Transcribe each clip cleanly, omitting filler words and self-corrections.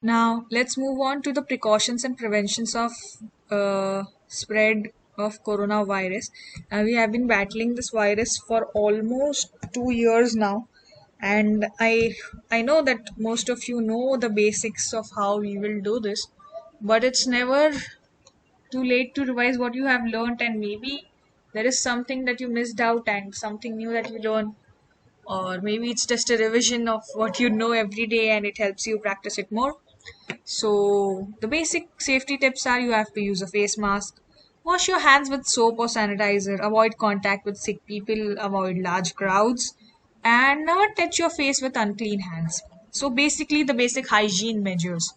Now, let's move on to the precautions and preventions of spread of coronavirus. We have been battling this virus for almost 2 years now, and I know that most of you know the basics of how we will do this, but it's never too late to revise what you have learned, and maybe there is something that you missed out and something new that you learn, or maybe it's just a revision of what you know every day and it helps you practice it more. So, the basic safety tips are you have to use a face mask, wash your hands with soap or sanitizer, avoid contact with sick people, avoid large crowds, and never touch your face with unclean hands. So, basically, the basic hygiene measures.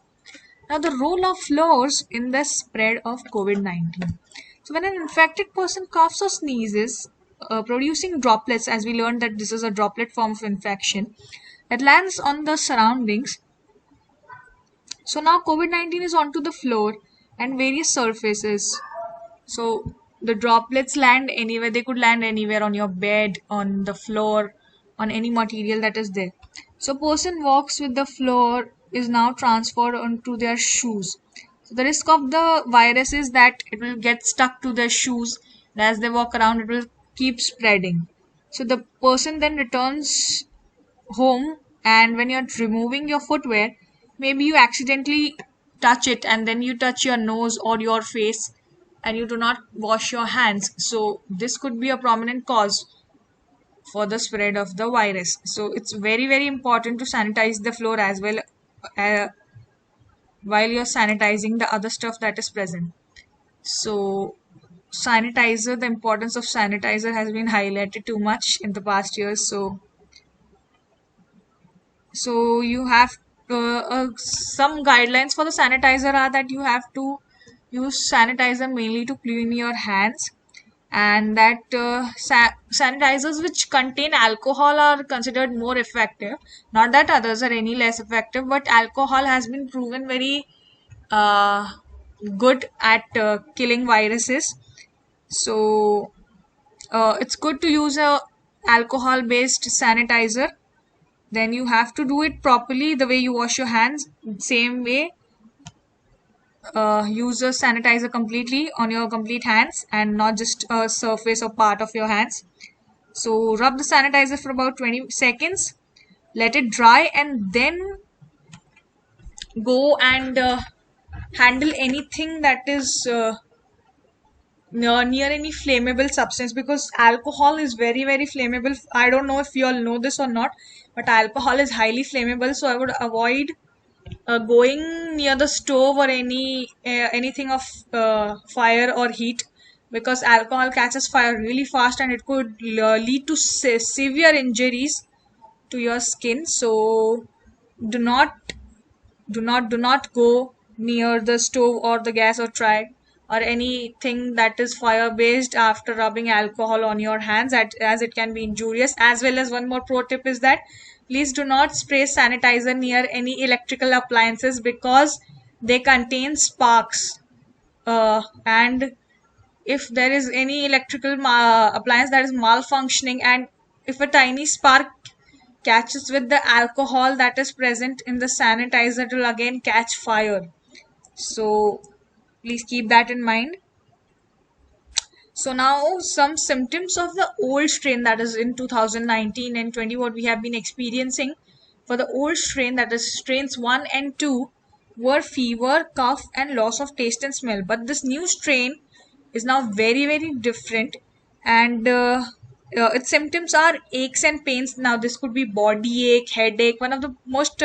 Now, the role of floors in the spread of COVID 19. So, when an infected person coughs or sneezes, producing droplets, as we learned that this is a droplet form of infection, that lands on the surroundings. So now COVID-19 is onto the floor and various surfaces. So the droplets land anywhere. They could land anywhere on your bed, on the floor, on any material that is there. So person walks with the floor is now transferred onto their shoes. So the risk of the virus is that it will get stuck to their shoes, and as they walk around it will keep spreading. So the person then returns home, and when you're removing your footwear, maybe you accidentally touch it and then you touch your nose or your face and you do not wash your hands. So this could be a prominent cause for the spread of the virus. So it's very very important to sanitize the floor as well, uh, while you're sanitizing the other stuff that is present. So sanitizer, the importance of sanitizer has been highlighted too much in the past years. So you have some guidelines for the sanitizer are that you have to use sanitizer mainly to clean your hands, and that sanitizers which contain alcohol are considered more effective. Not that others are any less effective, but alcohol has been proven very uh, good at killing viruses. So it's good to use a alcohol based sanitizer. Then you have to do it properly the way you wash your hands. Same way, use a sanitizer completely on your complete hands and not just a surface or part of your hands. So rub the sanitizer for about 20 seconds, let it dry, and then go and handle anything that is near any flammable substance, because alcohol is very very flammable. I don't know if you all know this or not, but alcohol is highly flammable, so I would avoid going near the stove or anything of fire or heat, because alcohol catches fire really fast and it could lead to severe injuries to your skin. So do not do not go near the stove or the gas or try or anything that is fire based after rubbing alcohol on your hands, as it can be injurious. As well as one more pro tip is that please do not spray sanitizer near any electrical appliances, because they contain sparks, and if there is any electrical appliance that is malfunctioning, and if a tiny spark catches with the alcohol that is present in the sanitizer, it will again catch fire. So please keep that in mind. So now some symptoms of the old strain, that is in 2019 and 20, what we have been experiencing for the old strain, that is strains 1 and 2, were fever, cough and loss of taste and smell. But this new strain is now very very different, and its symptoms are aches and pains. Now this could be body ache, headache. One of the most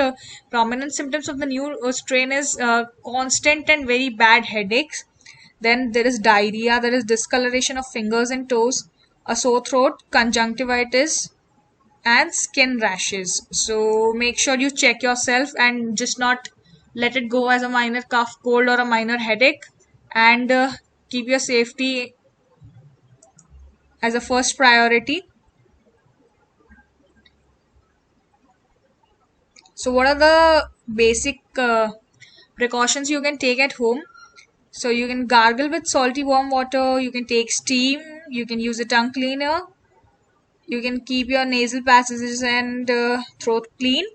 prominent symptoms of the new strain is constant and very bad headaches. Then there is diarrhea, there is discoloration of fingers and toes, a sore throat, conjunctivitis, and skin rashes. So make sure you check yourself and just not let it go as a minor cough, cold, or a minor headache, and keep your safety as a first priority. So, what are the basic precautions you can take at home? So, you can gargle with salty warm water, you can take steam, you can use a tongue cleaner, you can keep your nasal passages and throat clean.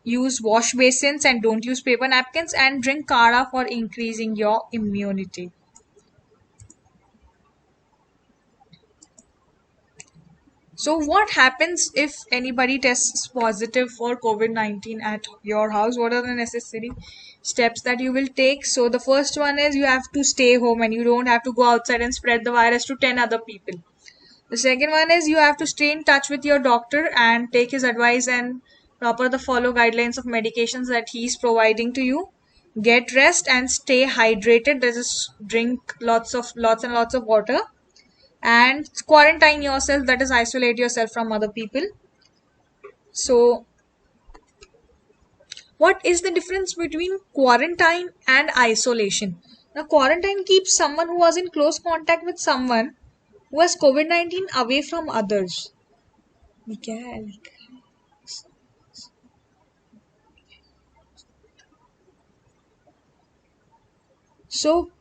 use wash basins and don't use paper napkins, and drink kara for increasing your immunity. So, what happens if anybody tests positive for COVID 19 at your house? What are the necessary steps that you will take? So, the first one is you have to stay home and you don't have to go outside and spread the virus to 10 other people. The second one is you have to stay in touch with your doctor and take his advice and proper the follow guidelines of medications that he's providing to you. Get rest and stay hydrated. Just drink lots and lots of water, and quarantine yourself, that is isolate yourself from other people. So what is the difference between quarantine and isolation? Now quarantine keeps someone who was in close contact with someone who has COVID-19 away from others. Miguel. So